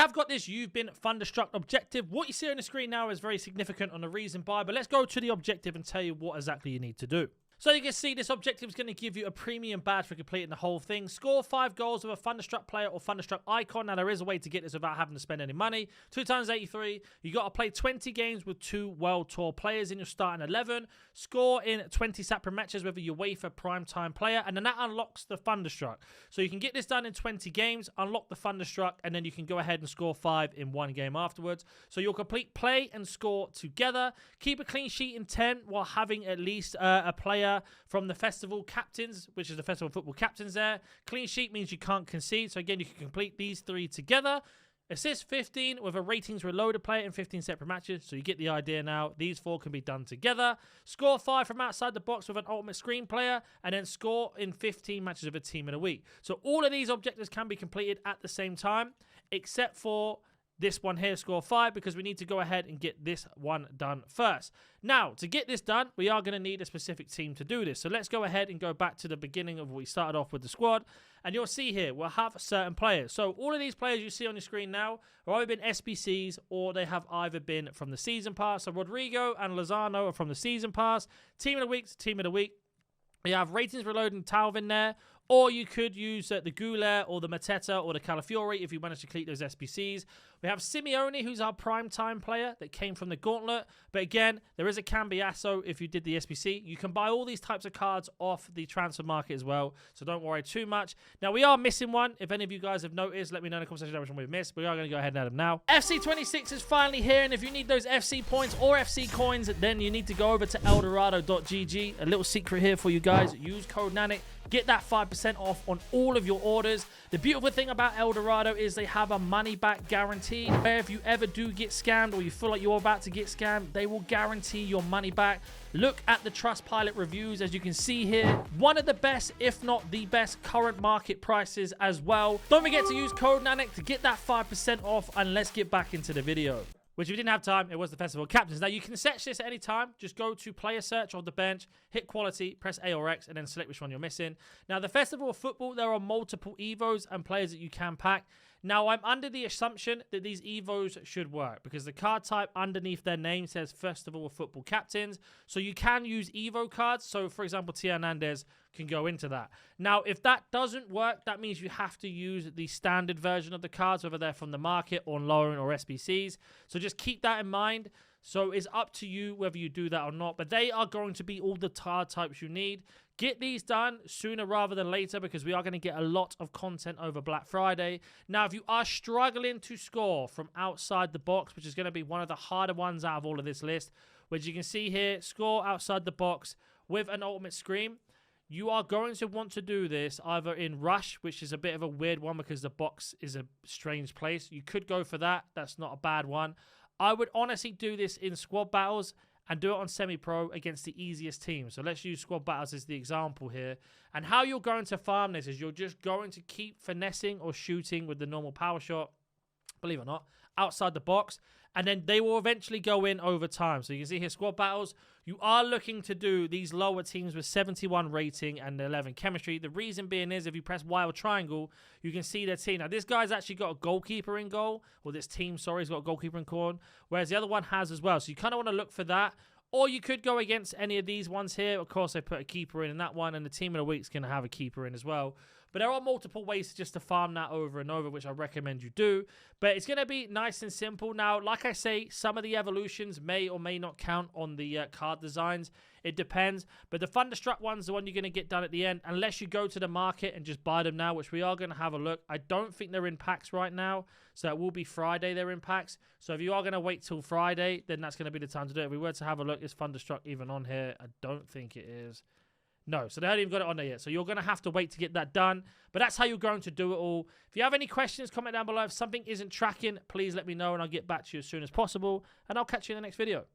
have got this You've Been Thunderstruck objective. What you see on the screen now is very significant on the reason by, but let's go to the objective and tell you what exactly you need to do. So you can see this objective is going to give you a premium badge for completing the whole thing. Score 5 goals with a Thunderstruck player or Thunderstruck icon. Now there is a way to get this without having to spend any money. 2 times 83. You got to play 20 games with 2 World Tour players in your starting 11. Score in 20 separate matches with a UEFA Primetime player, and then that unlocks the Thunderstruck. So you can get this done in 20 games, unlock the Thunderstruck, and then you can go ahead and score 5 in 1 game afterwards. So you'll complete play and score together. Keep a clean sheet in 10 while having at least a player from the festival captains, which is the festival football captains there. Clean sheet means you can't concede. So again, you can complete these 3 together. Assist 15 with a ratings reloaded player in 15 separate matches. So you get the idea now. These 4 can be done together. Score 5 from outside the box with an ultimate screen player, and then score in 15 matches of a team in a week. So all of these objectives can be completed at the same time, except for this one here, score 5, because we need to go ahead and get this one done first. Now, to get this done, we are going to need a specific team to do this. So let's go ahead and go back to the beginning of what we started off with the squad. And you'll see here, we'll have certain players. So all of these players you see on your screen now have either been SBCs or they have either been from the season pass. So Rodrigo and Lozano are from the season pass. Team of the week to team of the week. We have ratings reloaded and Talvin there. Or you could use the Goulet or the Mateta or the Calafiori if you manage to complete those SBCs. We have Simeone, who's our prime-time player that came from the Gauntlet. But again, there is a Cambiasso if you did the SBC. You can buy all these types of cards off the transfer market as well, so don't worry too much. Now, we are missing one. If any of you guys have noticed, let me know in the comment section which one we've missed. We are going to go ahead and add them now. FC26 is finally here, and if you need those FC points or FC coins, then you need to go over to eldorado.gg. A little secret here for you guys. Use code NaNNiK. Get that 5% off on all of your orders. The beautiful thing about Eldorado is they have a money-back guarantee, where if you ever do get scammed or you feel like you're about to get scammed, they will guarantee your money back. Look at the Trustpilot reviews. As you can see here, one of the best, if not the best, current market prices as well. Don't forget to use code NaNNiK to get that 5% off, and let's get back into the video. Which we didn't have time, it was the festival captains. Now you can set this at any time. Just go to player search on the bench, hit quality, press A or X, and then select which one you're missing. Now the festival of football, there are multiple Evos and players that you can pack. Now I'm under the assumption that these Evos should work because the card type underneath their name says Festival of Football Captains. So you can use Evo cards. So for example, Tia Hernandez can go into that. Now, if that doesn't work, that means you have to use the standard version of the cards, whether they're from the market, on loan, or SBCs. So just keep that in mind. So it's up to you whether you do that or not. But they are going to be all the card types you need. Get these done sooner rather than later because we are going to get a lot of content over Black Friday. Now, if you are struggling to score from outside the box, which is going to be one of the harder ones out of all of this list, which you can see here, score outside the box with an ultimate scream. You are going to want to do this either in Rush, which is a bit of a weird one because the box is a strange place. You could go for that. That's not a bad one. I would honestly do this in squad battles and do it on semi-pro against the easiest team. So let's use squad battles as the example here. And how you're going to farm this is you're just going to keep finessing or shooting with the normal power shot, believe it or not, outside the box. And then they will eventually go in over time. So you can see here, squad battles. You are looking to do these lower teams with 71 rating and 11 chemistry. The reason being is if you press Y or triangle, you can see their team. Now, this guy's actually got a goalkeeper in goal. Or this team, sorry, has got a goalkeeper in goal. Whereas the other one has as well. So you kind of want to look for that. Or you could go against any of these ones here. Of course, they put a keeper in that one. And the team of the week's going to have a keeper in as well. But there are multiple ways just to farm that over and over, which I recommend you do. But it's going to be nice and simple. Now, like I say, some of the evolutions may or may not count on the card designs. It depends. But the Thunderstruck one's the one you're going to get done at the end, unless you go to the market and just buy them now, which we are going to have a look. I don't think they're in packs right now. So it will be Friday they're in packs. So if you are going to wait till Friday, then that's going to be the time to do it. If we were to have a look, is Thunderstruck even on here? I don't think it is. No, so they haven't even got it on there yet. So you're going to have to wait to get that done. But that's how you're going to do it all. If you have any questions, comment down below. If something isn't tracking, please let me know and I'll get back to you as soon as possible. And I'll catch you in the next video.